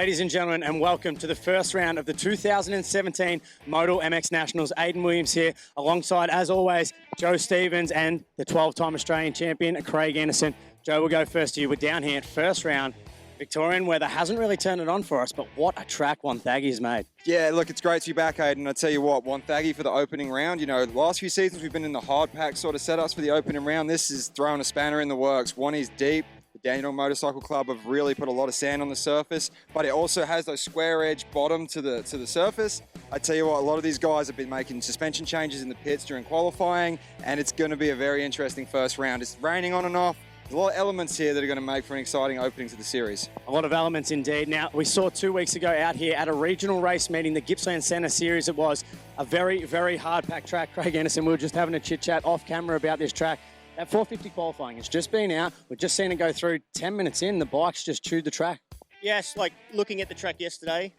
Ladies and gentlemen, and welcome to the first round of the 2017 Moto MX Nationals. Aidan Williams here, alongside, as always, Joe Stevens and the 12-time Australian champion, Craig Anderson. Joe, we'll go first to you. We're down here at first round. Victorian weather hasn't really turned it on for us, but what a track Wonthaggi has made. Yeah, look, it's great to be back, Aidan. I tell you what, Wonthaggi for the opening round. You know, the last few seasons we've been in the hard pack sort of setups for the opening round. This is throwing a spanner in the works. One is deep. The Dandenong Motorcycle Club have really put a lot of sand on the surface, but it also has those square edge bottom to the surface. I tell you what, a lot of these guys have been making suspension changes in the pits during qualifying, and it's going to be a very interesting first round. It's raining on and off. There's a lot of elements here that are going to make for an exciting opening to the series. A lot of elements indeed. Now, we saw 2 weeks ago out here at a regional race meeting, the Gippsland Centre Series. It was a very, very hard packed track. Craig Anderson, we were just having a chit chat off camera about this track. That 450 qualifying has just been out. We've just seen it go through. 10 minutes in, the bikes just chewed the track. Yes, like looking at the track yesterday,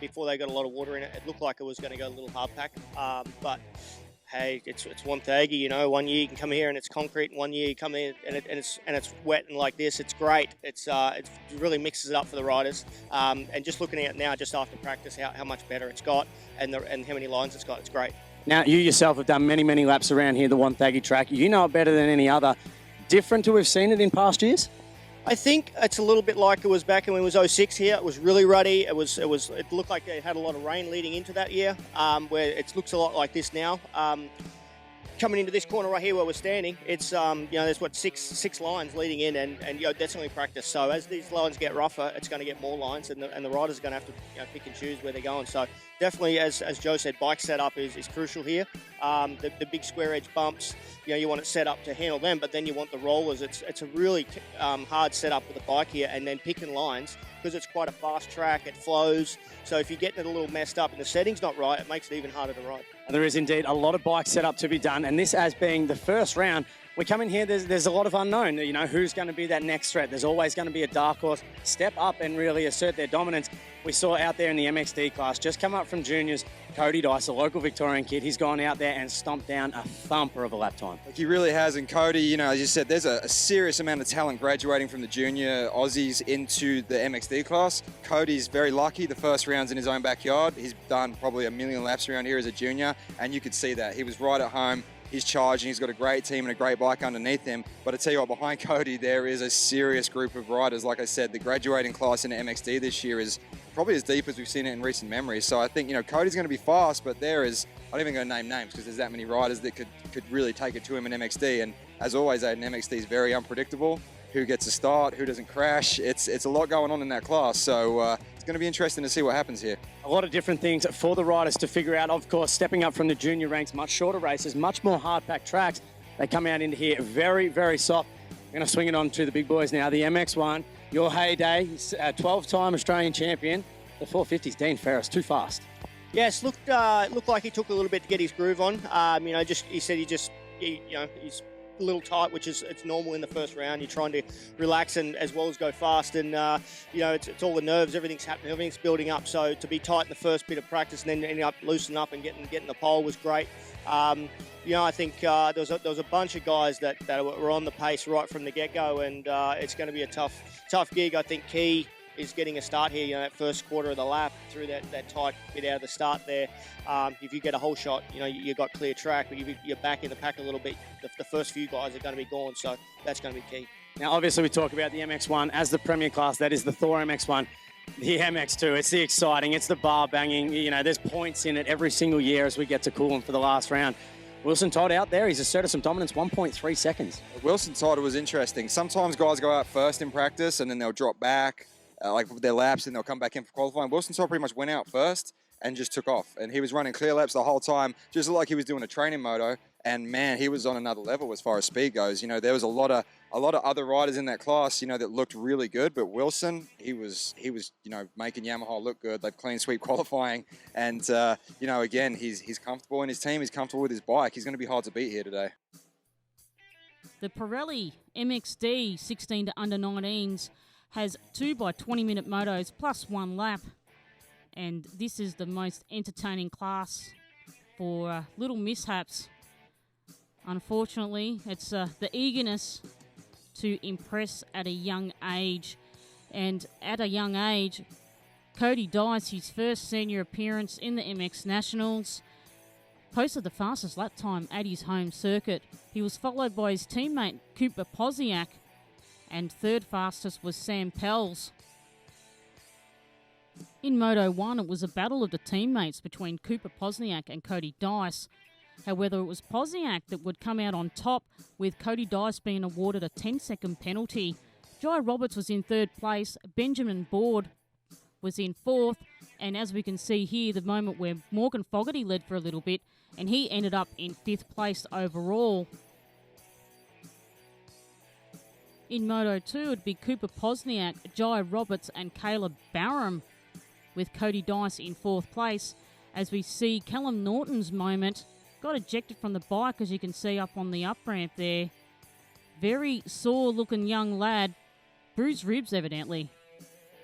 before they got a lot of water in it, it looked like it was going to go a little hard pack. But hey, it's Wonthaggi, you know. 1 year you can come here and it's concrete, and 1 year you come here and it's wet and like this. It's great. It really mixes it up for the riders. And just looking at it now, just after practice, how much better it's got and how many lines it's got. It's great. Now, you yourself have done many, many laps around here, the Wonthaggi track. You know it better than any other. Different to we've seen it in past years? I think it's a little bit like it was back when it was 06 here. It was really ruddy. It looked like it had a lot of rain leading into that year, where it looks a lot like this now. Coming into this corner right here where we're standing, it's there's what six lines leading in, and that's only practice. So as these lines get rougher, it's going to get more lines, and the riders are going to have to pick and choose where they're going. So definitely, as Joe said, bike setup is crucial here. The big square edge bumps, you want it set up to handle them, but then you want the rollers. It's a really hard setup with the bike here, and then picking lines because it's quite a fast track. It flows. So if you're getting it a little messed up and the setting's not right, it makes it even harder to ride. There is indeed a lot of bike setup to be done, and this as being the first round, we come in here, there's a lot of unknown. Who's going to be that next threat? There's always going to be a dark horse step up and really assert their dominance. We saw out there in the MXD class, just come up from juniors, Cody Dice, a local Victorian kid. He's gone out there and stomped down a thumper of a lap time. Like he really has, and Cody, as you said, there's a serious amount of talent graduating from the junior Aussies into the MXD class. Cody's very lucky. The first round's in his own backyard. He's done probably 1 million laps around here as a junior, and you could see that. He was right at home. He's charging, he's got a great team and a great bike underneath him. But I tell you what, behind Cody, there is a serious group of riders. Like I said, the graduating class in MXD this year is probably as deep as we've seen it in recent memory. So I think, Cody's going to be fast, but there is, I'm not even going to name names because there's that many riders that could really take it to him in MXD. And as always, Aidan, MXD is very unpredictable. Who gets a start, who doesn't crash. It's a lot going on in that class. So it's going to be interesting to see what happens here. A lot of different things for the riders to figure out. Of course, stepping up from the junior ranks, much shorter races, much more hard-packed tracks. They come out into here very, very soft. We're going to swing it on to the big boys now. The MX1, your heyday, 12-time Australian champion. The 450's Dean Ferris, too fast. Yes, looked like he took a little bit to get his groove on. He said he's a little tight, which is it's normal in the first round. You're trying to relax and as well as go fast, and it's all the nerves, everything's happening, everything's building up. So to be tight in the first bit of practice and then ending up loosening up and getting the pole was great. I think there was a bunch of guys that were on the pace right from the get-go, and it's going to be a tough gig. I think Key is getting a start here, that first quarter of the lap through that tight bit out of the start there. If you get a whole shot, you've got clear track, but you're back in the pack a little bit. The first few guys are going to be gone, so that's going to be key. Now, obviously, we talk about the MX1 as the premier class. That is the Thor MX1. The MX2, it's the exciting, it's the bar banging. There's points in it every single year as we get to Coolum for the last round. Wilson Todd out there, he's asserted some dominance, 1.3 seconds. Wilson Todd was interesting. Sometimes guys go out first in practice and then they'll drop back. Like their laps, and they'll come back in for qualifying. Wilson Todd pretty much went out first and just took off, and he was running clear laps the whole time, just like he was doing a training moto. And man, he was on another level as far as speed goes. There was a lot of other riders in that class, that looked really good, but Wilson, he was making Yamaha look good. They've clean sweep qualifying, and again, he's comfortable in his team. He's comfortable with his bike. He's going to be hard to beat here today. The Pirelli MXD 16 to under 19s has 2 by 20-minute motos plus 1 lap, and this is the most entertaining class for little mishaps. Unfortunately, it's the eagerness to impress at a young age, and at a young age, Cody Dice, his first senior appearance in the MX Nationals, posted the fastest lap time at his home circuit. He was followed by his teammate Cooper Pozniak, and third fastest was Sam Pells. In Moto 1, it was a battle of the teammates between Cooper Pozniak and Cody Dice. However, it was Pozniak that would come out on top, with Cody Dice being awarded a 10-second penalty. Jai Roberts was in third place, Benjamin Board was in fourth, and as we can see here, the moment where Morgan Fogarty led for a little bit, and he ended up in fifth place overall. In Moto 2, it'd be Cooper Pozniak, Jai Roberts, and Caleb Barham, with Cody Dice in fourth place. As we see Callum Norton's moment, got ejected from the bike, as you can see up on the up ramp there. Very sore-looking young lad, bruised ribs evidently.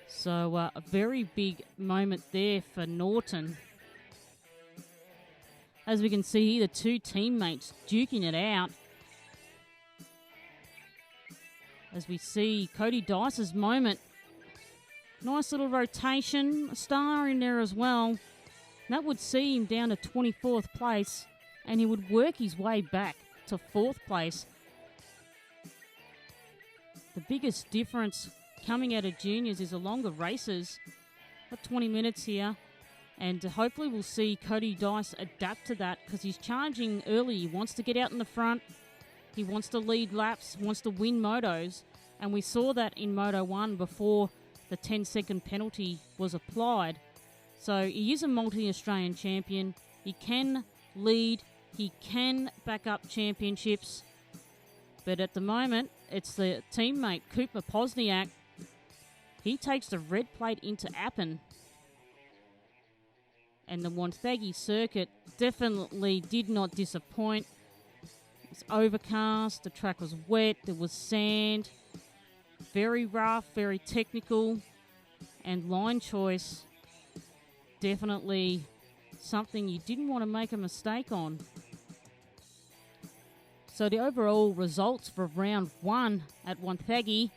So a very big moment there for Norton. As we can see here, the two teammates duking it out. As we see Cody Dice's moment. Nice little rotation, a star in there as well. That would see him down to 24th place, and he would work his way back to 4th place. The biggest difference coming out of juniors is the longer races. Got 20 minutes here, and hopefully we'll see Cody Dice adapt to that, because he's charging early. He wants to get out in the front. He wants to lead laps, wants to win motos, and we saw that in Moto 1 before the 10-second penalty was applied. So he is a multi-Australian champion. He can lead. He can back up championships. But at the moment, it's the teammate, Cooper Pozniak. He takes the red plate into Appin. And the Wonthaggi circuit definitely did not disappoint. It's overcast, the track was wet, there was sand. Very rough, very technical, and line choice, definitely something you didn't want to make a mistake on. So the overall results for round 1 at Wonthaggi,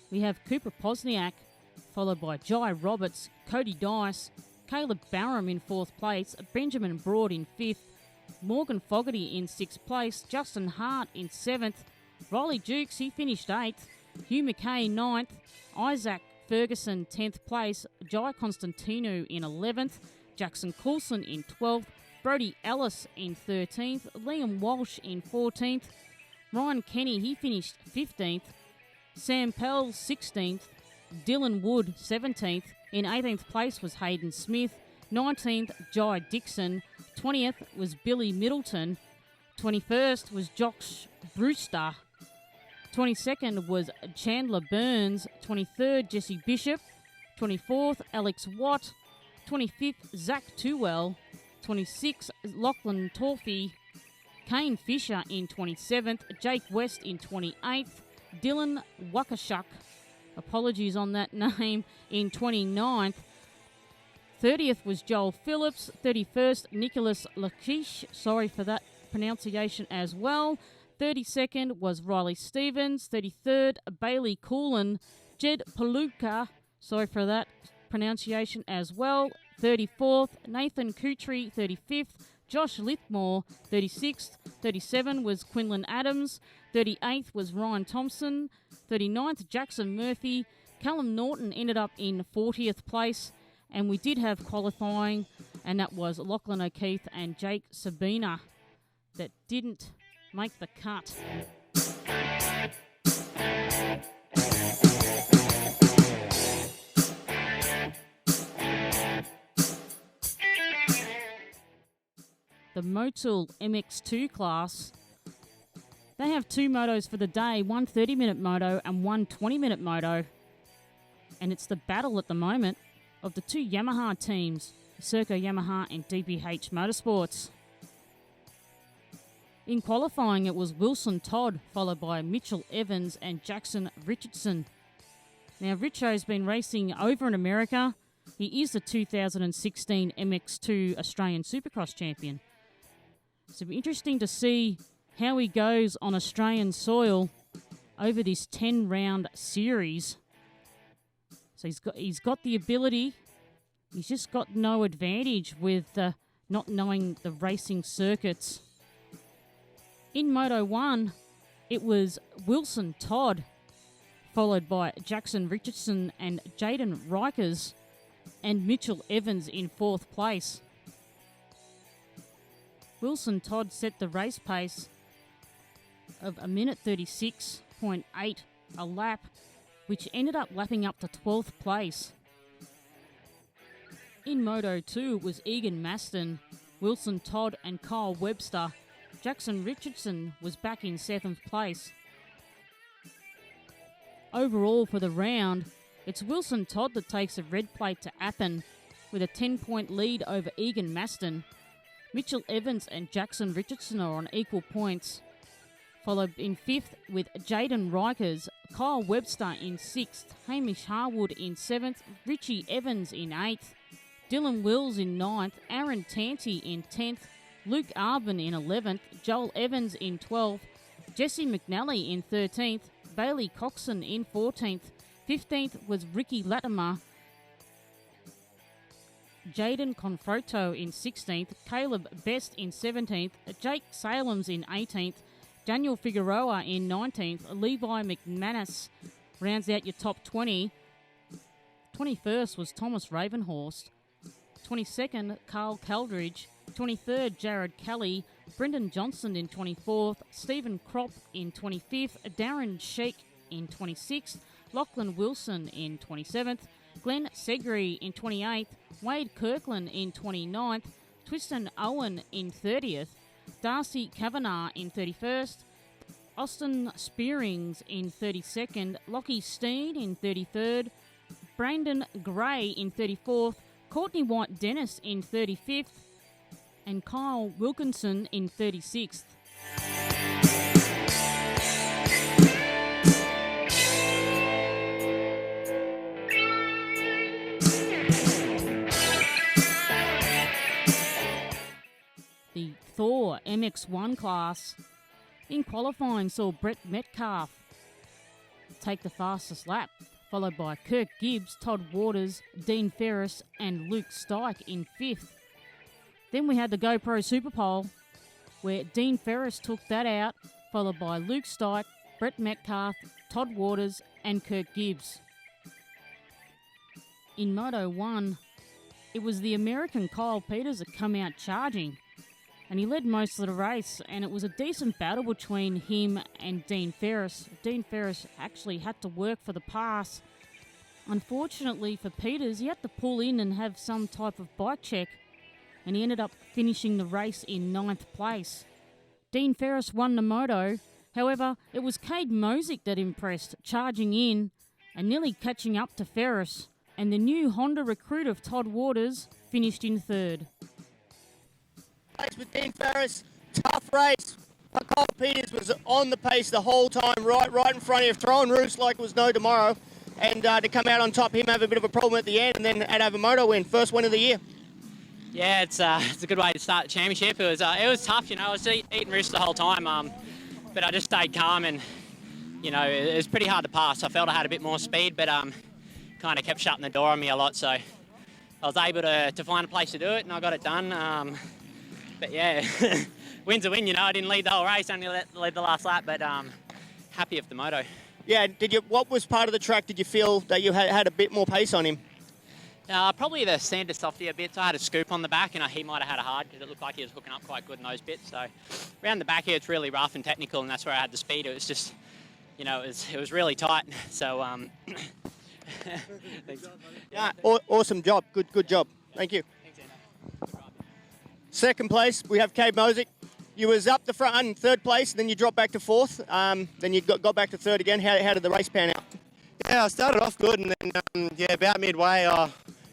we have Cooper Pozniak, followed by Jai Roberts, Cody Dice, Caleb Barham in 4th place, Benjamin Broad in 5th, Morgan Fogarty in 6th place, Justin Hart in 7th, Riley Dukes, he finished 8th, Hugh McKay 9th, Isaac Ferguson 10th place, Jai Constantino in 11th, Jackson Coulson in 12th, Brody Ellis in 13th, Liam Walsh in 14th, Ryan Kenny, he finished 15th, Sam Pell 16th, Dylan Wood 17th, in 18th place was Hayden Smith, 19th Jai Dixon, 20th was Billy Middleton, 21st was Josh Brewster, 22nd was Chandler Burns, 23rd Jesse Bishop, 24th Alex Watt, 25th Zach Tewell, 26th Lachlan Torfey, Kane Fisher in 27th, Jake West in 28th, Dylan Wakashuk, apologies on that name, in 29th, 30th was Joel Phillips, 31st Nicholas Lakish, sorry for that pronunciation as well, 32nd was Riley Stevens, 33rd Bailey Coolin, Jed Paluka, sorry for that pronunciation as well, 34th Nathan Kutry, 35th Josh Lithmore, 36th, 37 was Quinlan Adams, 38th was Ryan Thompson, 39th Jackson Murphy, Callum Norton ended up in 40th place, and we did have qualifying, and that was Lachlan O'Keefe and Jake Sabina that didn't make the cut. The Motul MX2 class, they have 2 motos for the day, one 30-minute moto and one 20-minute moto. And it's the battle at the moment of the 2 Yamaha teams, Serco Yamaha and DPH Motorsports. In qualifying, it was Wilson Todd, followed by Mitchell Evans and Jackson Richardson. Now, Richo's been racing over in America. He is the 2016 MX2 Australian Supercross champion. So it'll be interesting to see how he goes on Australian soil over this 10-round series. So he's got the ability He's just got no advantage with not knowing the racing circuits. In Moto 1, it was Wilson Todd, followed by Jackson Richardson and Jaden Rikers, and Mitchell Evans in 4th place. Wilson Todd set the race pace of 1:36.8 a lap, which ended up lapping up to 12th place. In Moto 2 it was Egan Maston, Wilson Todd and Kyle Webster. Jackson Richardson was back in 7th place. Overall for the round, it's Wilson Todd that takes a red plate to Appen with a 10-point lead over Egan Maston. Mitchell Evans and Jackson Richardson are on equal points, followed in 5th with Jaden Rikers, Kyle Webster in 6th, Hamish Harwood in 7th, Richie Evans in 8th, Dylan Wills in 9th, Aaron Tanti in 10th, Luke Arvin in 11th, Joel Evans in 12th, Jesse McNally in 13th, Bailey Coxon in 14th, 15th was Ricky Latimer, Jaden Confroto in 16th, Caleb Best in 17th, Jake Salems in 18th, Daniel Figueroa in 19th, Levi McManus rounds out your top 20. 21st was Thomas Ravenhorst, 22nd Carl Caldridge, 23rd Jared Kelly, Brendan Johnson in 24th, Stephen Kropp in 25th, Darren Sheik in 26th, Lachlan Wilson in 27th, Glenn Segri in 28th, Wade Kirkland in 29th, Tristan Owen in 30th, Darcy Kavanagh in 31st, Austin Spearings in 32nd, Lockie Steen in 33rd, Brandon Gray in 34th, Courtney White Dennis in 35th, and Kyle Wilkinson in 36th. The Thor MX1 class in qualifying saw Brett Metcalf take the fastest lap, followed by Kirk Gibbs, Todd Waters, Dean Ferris and Luke Stike in 5th. Then we had the GoPro Super Pole, where Dean Ferris took that out, followed by Luke Stike, Brett Metcalf, Todd Waters and Kirk Gibbs. In Moto 1, it was the American Kyle Peters that come out charging, and he led most of the race, and it was a decent battle between him and Dean Ferris. Dean Ferris actually had to work for the pass. Unfortunately for Peters, he had to pull in and have some type of bike check, and he ended up finishing the race in 9th place. Dean Ferris won the moto. However, it was Cade Mosick that impressed, charging in and nearly catching up to Ferris, and the new Honda recruit of Todd Waters finished in 3rd. Race with Dean Ferris, tough race. Kyle Peters was on the pace the whole time, right in front of you, throwing roofs like it was no tomorrow, and to come out on top, him have a bit of a problem at the end, and then have a moto win, first win of the year. Yeah, it's a good way to start the championship. It was tough, you know. I was eating roofs the whole time, but I just stayed calm, and you know, it was pretty hard to pass. I felt I had a bit more speed, but kind of kept shutting the door on me a lot. So I was able to find a place to do it, and I got it done. But yeah, win's a win, you know. I didn't lead the whole race, only led the last lap, but happy with the moto. Yeah, what was part of the track did you feel that you had a bit more pace on him? Probably the center softy a bit, so I had a scoop on the back, and he might have had a hard because it looked like he was hooking up quite good in those bits. So around the back here, it's really rough and technical, and that's where I had the speed. It was just, you know, it was really tight. So thanks. Yeah, awesome job. Good job. Thank you. Thanks, Anna. Second place, we have Cade Mosick. You was up the front in 3rd place, then you dropped back to 4th. Then you got back to 3rd again. How did the race pan out? Yeah, I started off good, and then about midway,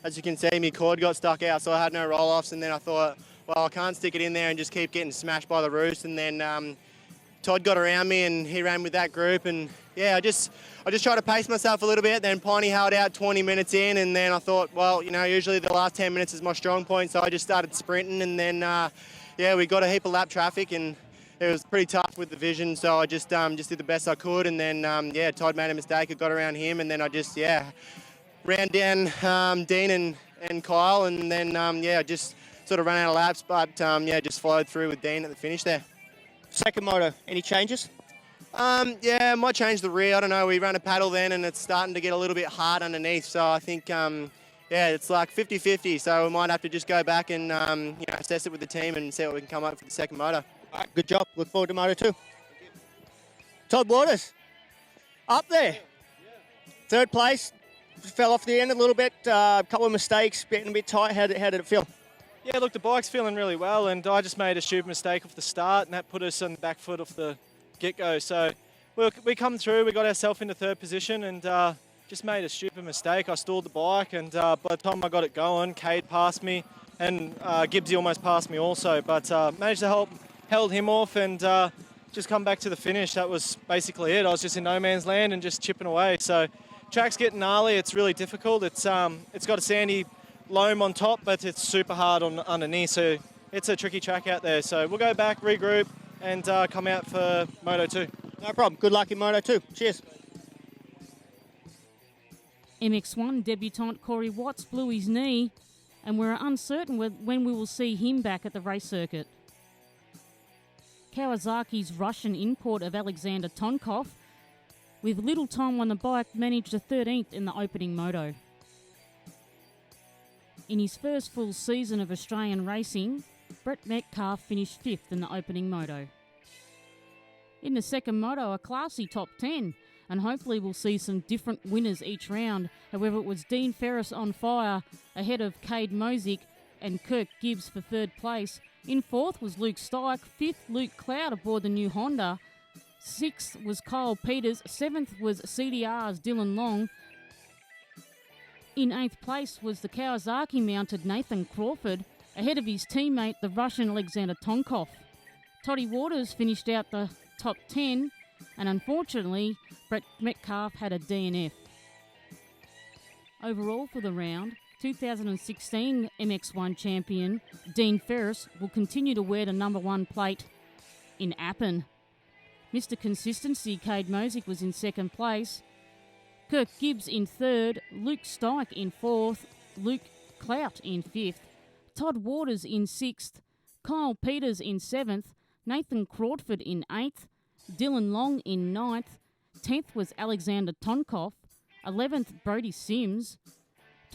as you can see, my cord got stuck out, so I had no roll-offs, and then I thought, well, I can't stick it in there and just keep getting smashed by the roost, and then Todd got around me, and he ran with that group, and yeah, I just tried to pace myself a little bit. Then Piney held out 20 minutes in, and then I thought, well, you know, usually the last 10 minutes is my strong point, so I just started sprinting, and then yeah, we got a heap of lap traffic, and it was pretty tough with the vision, so I just did the best I could, and then yeah, Todd made a mistake. I got around him, and then I just ran down Dean and Kyle, and then I just sort of ran out of laps, but just flowed through with Dean at the finish there. Second moto, any changes? I might change the rear. I don't know. We ran a paddle then, and it's starting to get a little bit hard underneath. So I think, it's like 50-50. So we might have to just go back and assess it with the team and see what we can come up for the second moto. All right, good job. Look forward to moto 2. Todd Waters, up there. Third place. Fell off the end a little bit. A couple of mistakes, getting a bit tight. How did it feel? Yeah, look, the bike's feeling really well, and I just made a stupid mistake off the start, and that put us on the back foot off the get-go. So we come through, we got ourselves into third position, and just made a stupid mistake. I stalled the bike, and by the time I got it going, Cade passed me, and Gibbsy almost passed me also, but managed to held him off, and just come back to the finish. That was basically it. I was just in no man's land and just chipping away. So track's getting gnarly. It's really difficult. It's got a sandy loam on top, but it's super hard underneath, so it's a tricky track out there. So we'll go back, regroup, and come out for Moto 2. No problem. Good luck in Moto 2. Cheers. MX1 debutant Corey Watts blew his knee, and we're uncertain when we will see him back at the race circuit. Kawasaki's Russian import of Alexander Tonkov, with little time on the bike, managed a 13th in the opening moto. In his first full season of Australian racing, Brett Metcalf finished 5th in the opening moto. In the second moto, a classy top 10, and hopefully we'll see some different winners each round. However, it was Dean Ferris on fire, ahead of Cade Mosick and Kirk Gibbs for third place. In fourth was Luke Stike, fifth Luke Cloud aboard the new Honda, sixth was Kyle Peters, seventh was CDR's Dylan Long. In eighth place was the Kawasaki-mounted Nathan Crawford, ahead of his teammate, the Russian Alexander Tonkov. Toddy Waters finished out the top 10, and unfortunately, Brett Metcalf had a DNF. Overall for the round, 2016 MX1 champion Dean Ferris will continue to wear the number 1 plate in Appin. Mr. Consistency Cade Mosick was in second place, Kirk Gibbs in third, Luke Stike in fourth, Luke Clout in fifth, Todd Waters in sixth, Kyle Peters in seventh, Nathan Crawford in eighth, Dylan Long in ninth, 10th was Alexander Tonkov, 11th Brody Sims,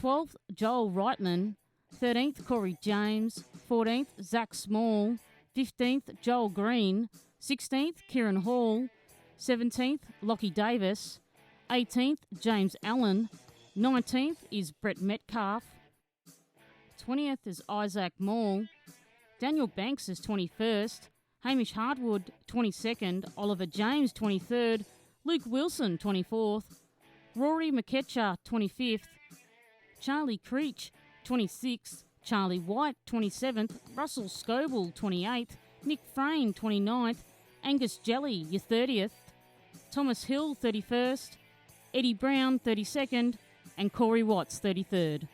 12th Joel Reitman, 13th Corey James, 14th Zach Small, 15th Joel Green, 16th Kieran Hall, 17th Lockie Davis, 18th James Allen, 19th is Brett Metcalf, 20th is Isaac Maul, Daniel Banks is 21st, Hamish Hartwood 22nd, Oliver James 23rd, Luke Wilson 24th, Rory McKetcher 25th, Charlie Creech 26th, Charlie White 27th, Russell Scoble 28th, Nick Frayne 29th, Angus Jelly your 30th, Thomas Hill 31st, Eddie Brown 32nd, and Corey Watts 33rd.